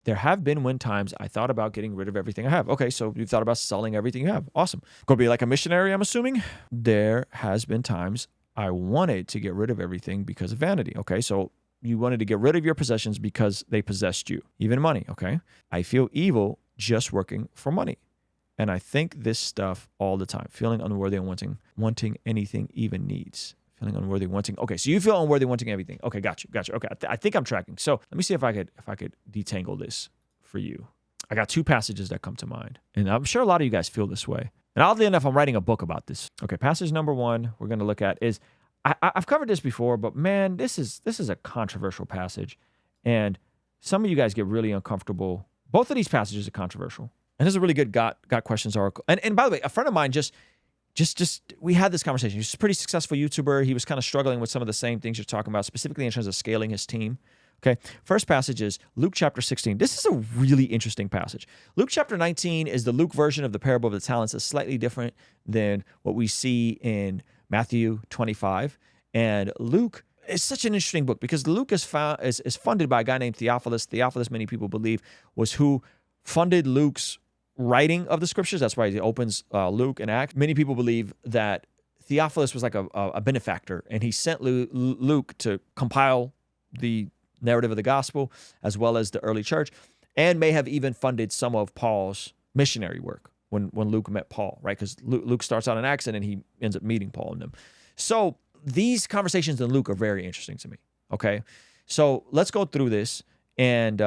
There have been when times I thought about getting rid of everything I have. Okay, so you've thought about selling everything you have. Awesome. Go be like a missionary, I'm assuming? There has been times I wanted to get rid of everything because of vanity. Okay, so you wanted to get rid of your possessions because they possessed you, even money. Okay, I feel evil just working for money. And I think this stuff all the time, feeling unworthy and wanting anything even needs. Feeling unworthy, wanting. Okay, so you feel unworthy, wanting everything. Okay, got you. Okay, I think I'm tracking. So let me see if I could detangle this for you. I got two passages that come to mind, and I'm sure a lot of you guys feel this way. And oddly enough, I'm writing a book about this. Okay, passage number one we're going to look at is I've covered this before, but man, this is a controversial passage, and some of you guys get really uncomfortable. Both of these passages are controversial, and this is a really good got questions article. And by the way, a friend of mine just we had this conversation. He's a pretty successful YouTuber. He was kind of struggling with some of the same things you're talking about, specifically in terms of scaling his team. Okay, first passage is Luke chapter 16. This is a really interesting passage. Luke chapter 19 is the Luke version of the parable of the talents. It's slightly different than what we see in Matthew 25. And Luke is such an interesting book because Luke is funded by a guy named Theophilus. Theophilus, many people believe, was who funded Luke's writing of the scriptures. That's why he opens Luke and Acts. Many people believe that Theophilus was like a benefactor, and he sent Luke to compile the narrative of the gospel as well as the early church, and may have even funded some of Paul's missionary work when Luke met Paul, right? Because Luke starts out in Acts and then he ends up meeting Paul and them. So these conversations in Luke are very interesting to me, okay? So let's go through this and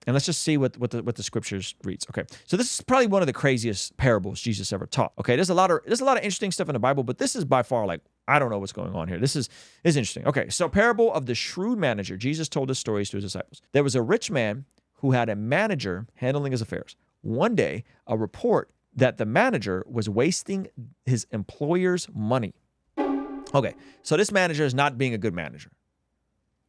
let's just see what the scriptures reads. Okay, so this is probably one of the craziest parables Jesus ever taught. Okay, there's a lot of interesting stuff in the Bible, but this is by far like I don't know what's going on here. This is interesting. Okay, so parable of the shrewd manager. Jesus told his stories to his disciples. There was a rich man who had a manager handling his affairs. One day, a report that the manager was wasting his employer's money. Okay, so this manager is not being a good manager.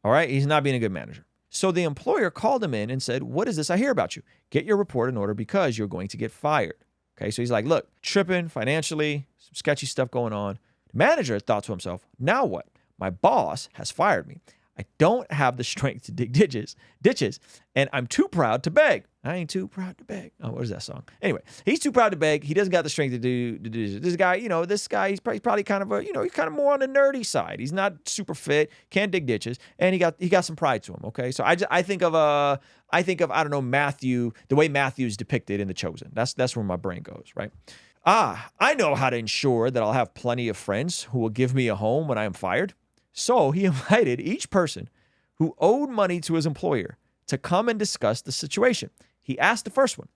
All right, he's not being a good manager. So the employer called him in and said, "What is this I hear about you? Get your report in order because you're going to get fired." Okay, so he's like, look, tripping financially, some sketchy stuff going on. The manager thought to himself, now what? My boss has fired me. I don't have the strength to dig ditches, and I'm too proud to beg. I ain't too proud to beg. Oh, what is that song? Anyway, he's too proud to beg. He doesn't got the strength to do this guy. He's probably kind of he's kind of more on the nerdy side. He's not super fit, can't dig ditches, and he got some pride to him. Okay, so I think of I don't know, Matthew, the way Matthew's depicted in The Chosen. That's where my brain goes, right? I know how to ensure that I'll have plenty of friends who will give me a home when I am fired. So he invited each person who owed money to his employer to come and discuss the situation. He asked the first one,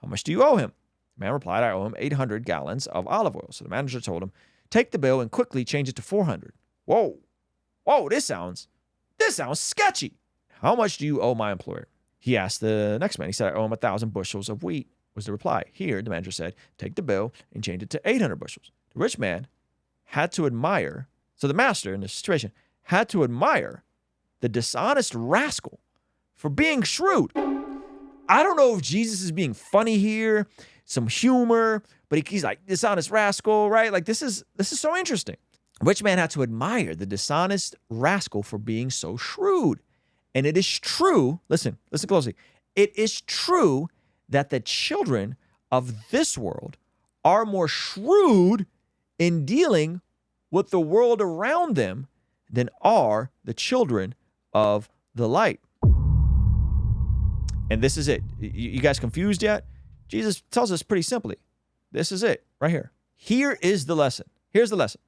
"How much do you owe him?" The man replied, "I owe him 800 gallons of olive oil." So the manager told him, "Take the bill and quickly change it to 400. Whoa, this sounds sketchy. "How much do you owe my employer?" He asked the next man. He said, "I owe him 1,000 bushels of wheat," was the reply. Here, the manager said, "Take the bill and change it to 800 bushels. The rich man had to admire, so the master in this situation had to admire the dishonest rascal for being shrewd. I don't know if Jesus is being funny here, some humor, but he's like, dishonest rascal, right? Like this is so interesting. Rich man had to admire the dishonest rascal for being so shrewd. And it is true, listen closely. It is true that the children of this world are more shrewd in dealing with the world around them than are the children of the light. And this is it. You guys confused yet? Jesus tells us pretty simply. This is it right here. Here is the lesson. Here's the lesson.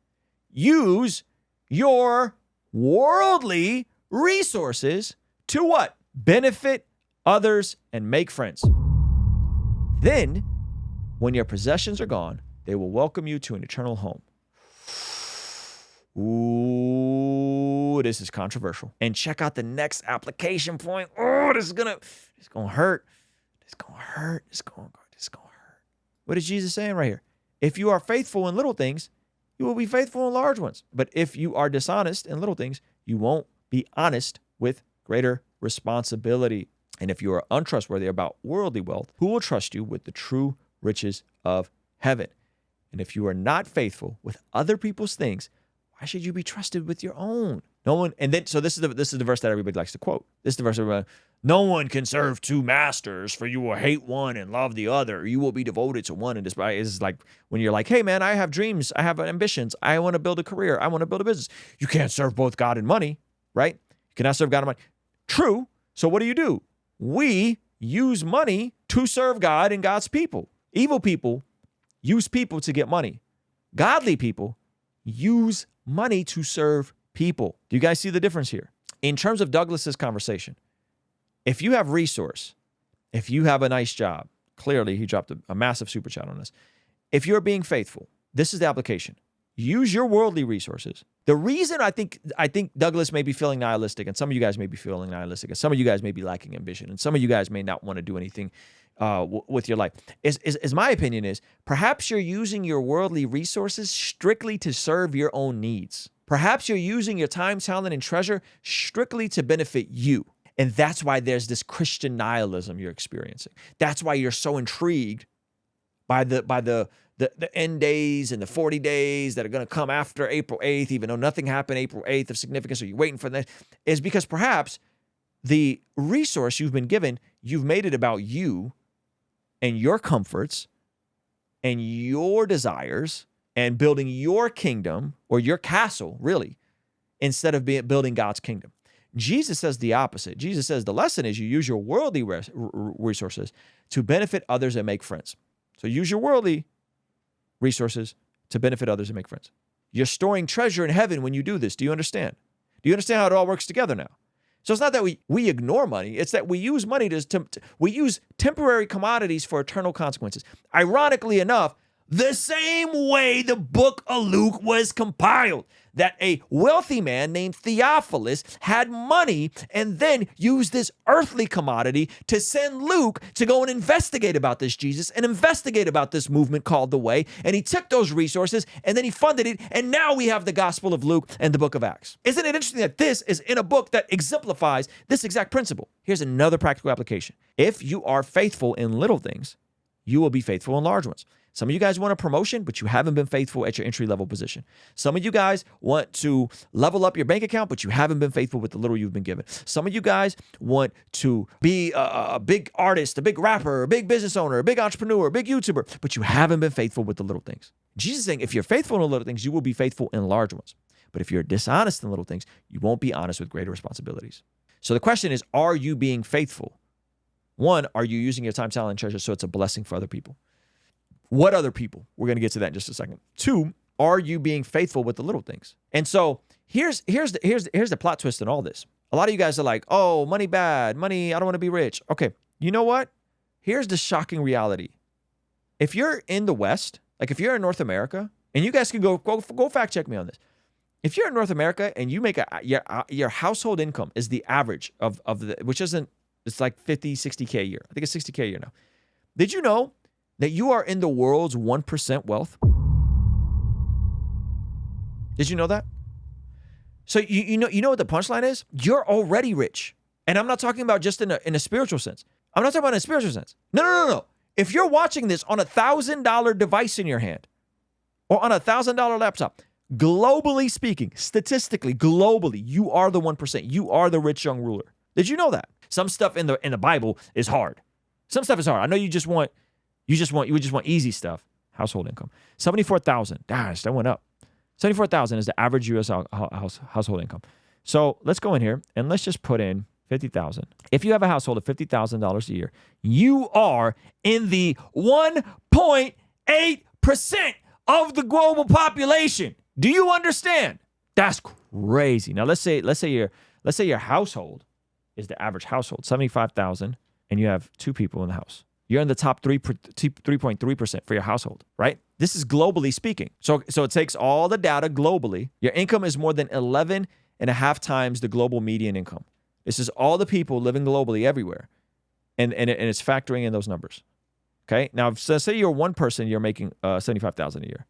Use your worldly resources to what? Benefit others and make friends. Then, when your possessions are gone, they will welcome you to an eternal home. Ooh, this is controversial. And check out the next application point. Oh, this is gonna hurt. This is gonna hurt. What is Jesus saying right here? If you are faithful in little things, you will be faithful in large ones. But if you are dishonest in little things, you won't be honest with greater responsibility. And if you are untrustworthy about worldly wealth, who will trust you with the true riches of heaven? And if you are not faithful with other people's things, why should you be trusted with your own? No one, and then, so this is the verse that everybody likes to quote. This is the verse everybody, no one can serve two masters, for you will hate one and love the other. You will be devoted to one and despise. It's like when you're like, hey man, I have dreams, I have ambitions, I want to build a career, I want to build a business. You can't serve both God and money, right? You cannot serve God and money. True. So what do? We use money to serve God and God's people. Evil people use people to get money. Godly people use money to serve people. Do you guys see the difference here? In terms of Douglas's conversation, if you have resource, if you have a nice job, clearly he dropped a massive super chat on this. If you're being faithful, this is the application. Use your worldly resources. The reason I think Douglas may be feeling nihilistic, and some of you guys may be feeling nihilistic, and some of you guys may be lacking ambition, and some of you guys may not want to do anything with your life, is my opinion is perhaps you're using your worldly resources strictly to serve your own needs. Perhaps you're using your time, talent, and treasure strictly to benefit you. And that's why there's this Christian nihilism you're experiencing. That's why you're so intrigued by the end days and the 40 days that are going to come after April 8th, even though nothing happened April 8th of significance, so you're waiting for that, is because perhaps the resource you've been given, you've made it about you and your comforts and your desires and building your kingdom or your castle, really, instead of building God's kingdom. Jesus says the opposite. Jesus says the lesson is you use your worldly resources to benefit others and make friends. So use your worldly resources to benefit others and make friends. You're storing treasure in heaven when you do this. Do you understand? Do you understand how it all works together now? So it's not that we ignore money. It's that we use money we use temporary commodities for eternal consequences. Ironically enough, the same way the book of Luke was compiled, that a wealthy man named Theophilus had money and then used this earthly commodity to send Luke to go and investigate about this Jesus and investigate about this movement called the Way. And he took those resources and then he funded it. And now we have the Gospel of Luke and the book of Acts. Isn't it interesting that this is in a book that exemplifies this exact principle? Here's another practical application. If you are faithful in little things, you will be faithful in large ones. Some of you guys want a promotion, but you haven't been faithful at your entry-level position. Some of you guys want to level up your bank account, but you haven't been faithful with the little you've been given. Some of you guys want to be a big artist, a big rapper, a big business owner, a big entrepreneur, a big YouTuber, but you haven't been faithful with the little things. Jesus is saying if you're faithful in the little things, you will be faithful in large ones. But if you're dishonest in little things, you won't be honest with greater responsibilities. So the question is, are you being faithful? One, are you using your time, talent, and treasure so it's a blessing for other people? What other people? We're going to get to that in just a second. Two, are you being faithful with the little things? And so here's the plot twist in all this. A lot of you guys are like, oh, money bad, money, I don't want to be rich. Okay, you know what? Here's the shocking reality. If you're in the West, like if you're in North America, and you guys can go fact check me on this. If you're in North America and you make your household income is the average of the, which isn't, it's like 50, 60K a year. I think it's 60K a year now. Did you know that you are in the world's 1% wealth? Did you know that? So you know what the punchline is? You're already rich. And I'm not talking about just in a spiritual sense. I'm not talking about in a spiritual sense. No. If you're watching this on a $1,000 device in your hand or on a $1,000 laptop, globally speaking, statistically, globally, you are the 1%. You are the rich young ruler. Did you know that? Some stuff in the Bible is hard. Some stuff is hard. I know you would just want easy stuff. Household income. 74,000. Gosh, that went up. 74,000 is the average U.S. household income. So let's go in here and let's just put in 50,000. If you have a household of $50,000 a year, you are in the 1.8% of the global population. Do you understand? That's crazy. Now let's say your household is the average household, 75,000, and you have two people in the house. You're in the top 3.3% for your household, right? This is globally speaking. So it takes all the data globally. Your income is more than 11.5 times the global median income. This is all the people living globally everywhere. And it's factoring in those numbers. Okay? Now, so say you're one person, you're making $75,000 a year.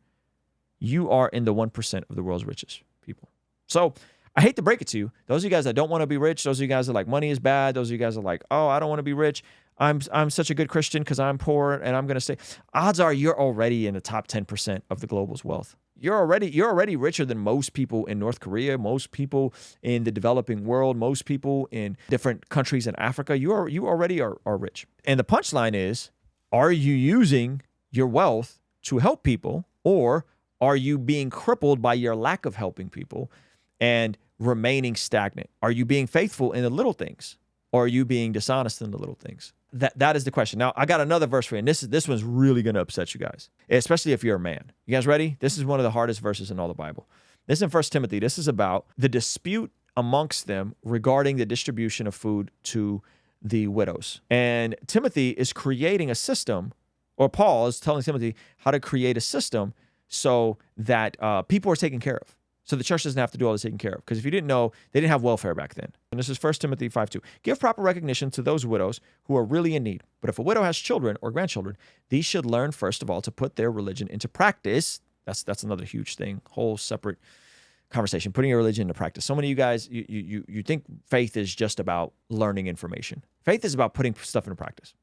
You are in the 1% of the world's richest people. So I hate to break it to you. Those of you guys that don't want to be rich, those of you guys that are like money is bad, those of you guys are like, oh, I don't want to be rich. I'm such a good Christian because I'm poor and I'm going to stay. Odds are you're already in the top 10% of the global's wealth. you're already richer than most people in North Korea, most people in the developing world, most people in different countries in Africa. You already are rich. And the punchline is, are you using your wealth to help people, or are you being crippled by your lack of helping people and remaining stagnant? Are you being faithful in the little things, or are you being dishonest in the little things? That is the question. Now, I got another verse for you, and this one's really going to upset you guys, especially if you're a man. You guys ready? This is one of the hardest verses in all the Bible. This is in 1 Timothy. This is about the dispute amongst them regarding the distribution of food to the widows. And Timothy is creating a system, or Paul is telling Timothy how to create a system so that people are taken care of. So the church doesn't have to do all this taking care of. Because if you didn't know, they didn't have welfare back then. And this is 1 Timothy 5:2. Give proper recognition to those widows who are really in need. But if a widow has children or grandchildren, these should learn, first of all, to put their religion into practice. That's another huge thing, whole separate conversation, putting your religion into practice. So many of you guys, you think faith is just about learning information. Faith is about putting stuff into practice.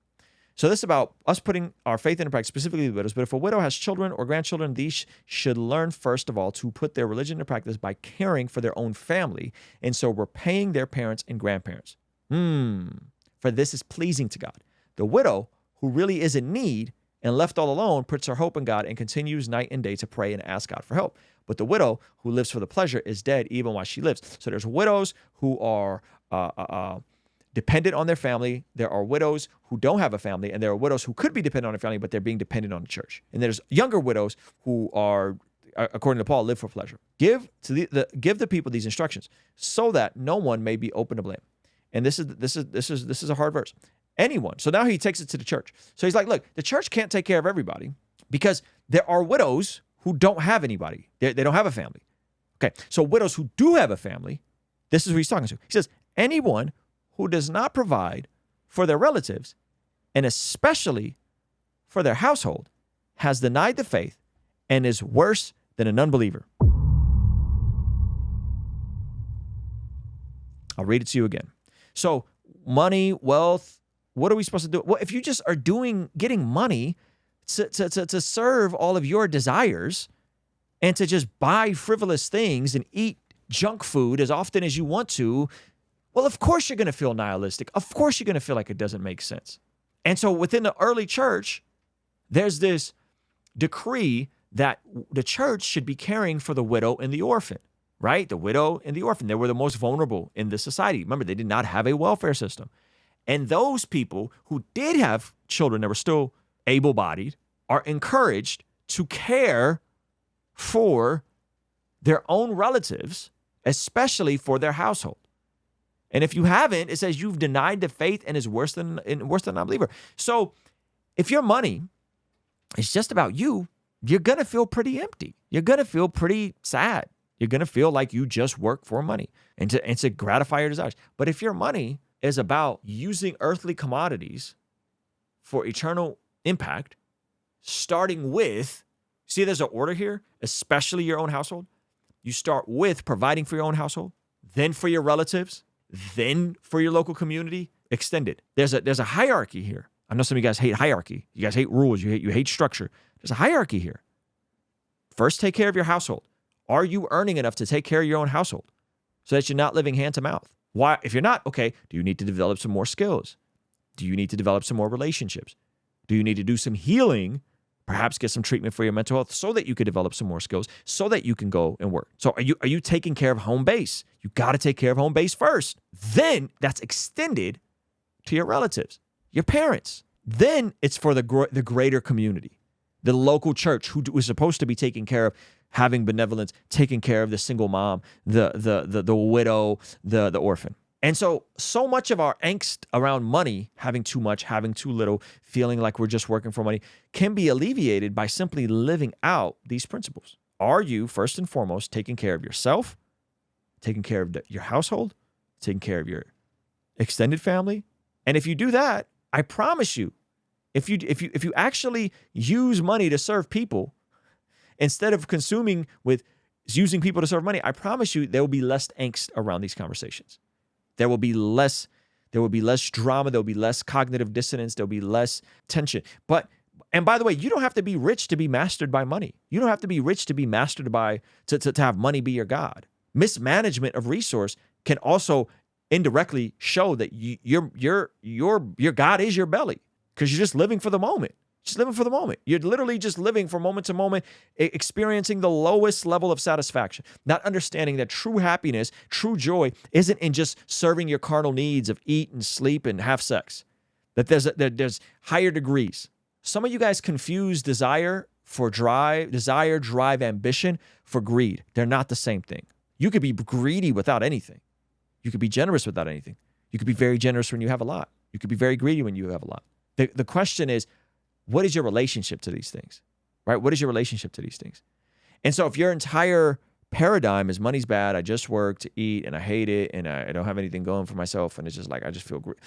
So this is about us putting our faith into practice, specifically the widows. But if a widow has children or grandchildren, these should learn, first of all, to put their religion into practice by caring for their own family, and so repaying their parents and grandparents. For this is pleasing to God. The widow, who really is in need and left all alone, puts her hope in God and continues night and day to pray and ask God for help. But the widow who lives for the pleasure is dead even while she lives. So there's widows who are dependent on their family. There are widows who don't have a family, and there are widows who could be dependent on a family, but they're being dependent on the church. And there's younger widows who are, according to Paul, live for pleasure. Give the people these instructions so that no one may be open to blame. And this is a hard verse. Anyone. So now he takes it to the church. So he's like, look, the church can't take care of everybody because there are widows who don't have anybody. They don't have a family. Okay. So widows who do have a family, this is who he's talking to. He says, anyone who does not provide for their relatives, and especially for their household, has denied the faith and is worse than an unbeliever. I'll read it to you again. So money, wealth, what are we supposed to do? Well, if you just are getting money to serve all of your desires and to just buy frivolous things and eat junk food as often as you want to, well, of course you're going to feel nihilistic. Of course you're going to feel like it doesn't make sense. And so within the early church, there's this decree that the church should be caring for the widow and the orphan, right? The widow and the orphan, they were the most vulnerable in the society. Remember, they did not have a welfare system. And those people who did have children that were still able-bodied are encouraged to care for their own relatives, especially for their household. And if you haven't, it says you've denied the faith and is worse than an unbeliever. So if your money is just about you, you're going to feel pretty empty. You're going to feel pretty sad. You're going to feel like you just work for money and to gratify your desires. But if your money is about using earthly commodities for eternal impact, starting with, see, there's an order here, especially your own household. You start with providing for your own household, then for your relatives, then for your local community, extended. There's a hierarchy here. I know some of you guys hate hierarchy. You guys hate rules. You hate structure. There's a hierarchy here. First, take care of your household. Are you earning enough to take care of your own household so that you're not living hand to mouth? Why? If you're not, okay, do you need to develop some more skills? Do you need to develop some more relationships? Do you need to do some healing? Perhaps get some treatment for your mental health so that you can develop some more skills, so that you can go and work. So are you taking care of home base? You got to take care of home base first. Then that's extended to your relatives, your parents. Then it's for the greater community, the local church who is supposed to be taking care of, having benevolence, taking care of the single mom, the widow, the orphan. And so much of our angst around money, having too much, having too little, feeling like we're just working for money, can be alleviated by simply living out these principles. Are you, first and foremost, taking care of yourself, taking care of your household, taking care of your extended family? And if you do that, I promise you, if you actually use money to serve people instead of using people to serve money, I promise you there will be less angst around these conversations. There will be less drama. There will be less cognitive dissonance. There will be less tension. But And by the way, you don't have to be rich to be mastered by money. You don't have to be rich to be mastered by, to have money be your God. Mismanagement of resource can also indirectly show that your God is your belly, because you're just living for the moment. Just living for the moment. You're literally just living from moment to moment, experiencing the lowest level of satisfaction, not understanding that true happiness, true joy isn't in just serving your carnal needs of eat and sleep and have sex, that there's higher degrees. Some of you guys confuse desire, drive, ambition for greed. They're not the same thing. You could be greedy without anything. You could be generous without anything. You could be very generous when you have a lot. You could be very greedy when you have a lot. The question is, what is your relationship to these things, right? What is your relationship to these things? And so if your entire paradigm is money's bad, I just work to eat and I hate it and I don't have anything going for myself and it's just like, I just feel great.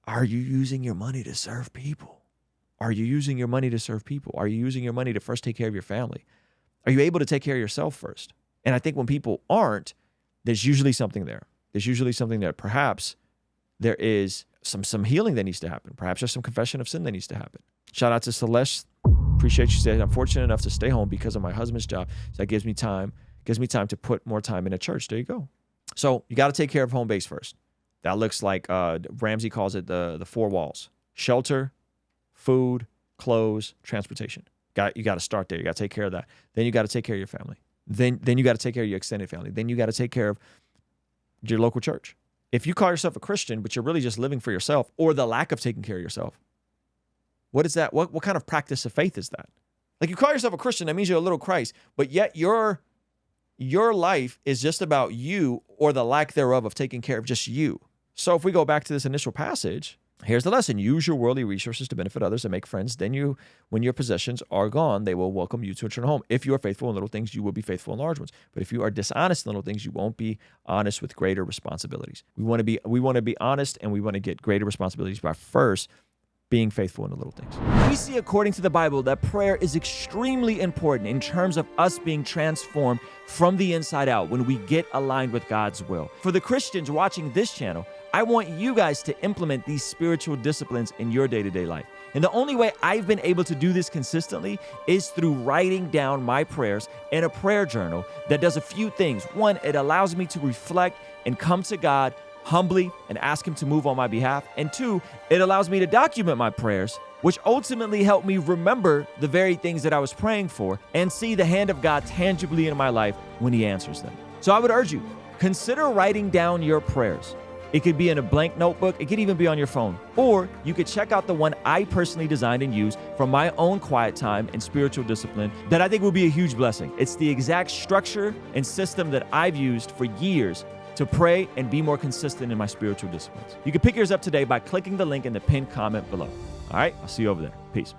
Are you using your money to serve people? Are you using your money to serve people? Are you using your money to first take care of your family? Are you able to take care of yourself first? And I think when people aren't, there's usually something there. There's usually something there. Perhaps there is some healing that needs to happen. Perhaps there's some confession of sin that needs to happen. Shout out to Celeste. Appreciate you saying, I'm fortunate enough to stay home because of my husband's job. So that gives me time to put more time in a church. There you go. So you got to take care of home base first. That looks like, Ramsey calls it the 4 walls: shelter, food, clothes, transportation. You got to start there. You got to take care of that. Then you got to take care of your family. Then you got to take care of your extended family. Then you got to take care of your local church. If you call yourself a Christian, but you're really just living for yourself or the lack of taking care of yourself, what is that? What kind of practice of faith is that? Like, you call yourself a Christian, that means you're a little Christ, but yet your life is just about you or the lack thereof of taking care of just you. So if we go back to this initial passage, here's the lesson. Use your worldly resources to benefit others and make friends. Then when your possessions are gone, they will welcome you to return home. If you are faithful in little things, you will be faithful in large ones. But if you are dishonest in little things, you won't be honest with greater responsibilities. We want to be honest, and we want to get greater responsibilities by first being faithful in the little things. We see, according to the Bible, that prayer is extremely important in terms of us being transformed from the inside out when we get aligned with God's will. For the Christians watching this channel, I want you guys to implement these spiritual disciplines in your day-to-day life. And the only way I've been able to do this consistently is through writing down my prayers in a prayer journal that does a few things. One, it allows me to reflect and come to God humbly and ask Him to move on my behalf. And 2, it allows me to document my prayers, which ultimately help me remember the very things that I was praying for and see the hand of God tangibly in my life when He answers them. So I would urge you, consider writing down your prayers. It could be in a blank notebook. It could even be on your phone. Or you could check out the one I personally designed and used for my own quiet time and spiritual discipline that I think will be a huge blessing. It's the exact structure and system that I've used for years to pray and be more consistent in my spiritual disciplines. You can pick yours up today by clicking the link in the pinned comment below. All right, I'll see you over there. Peace.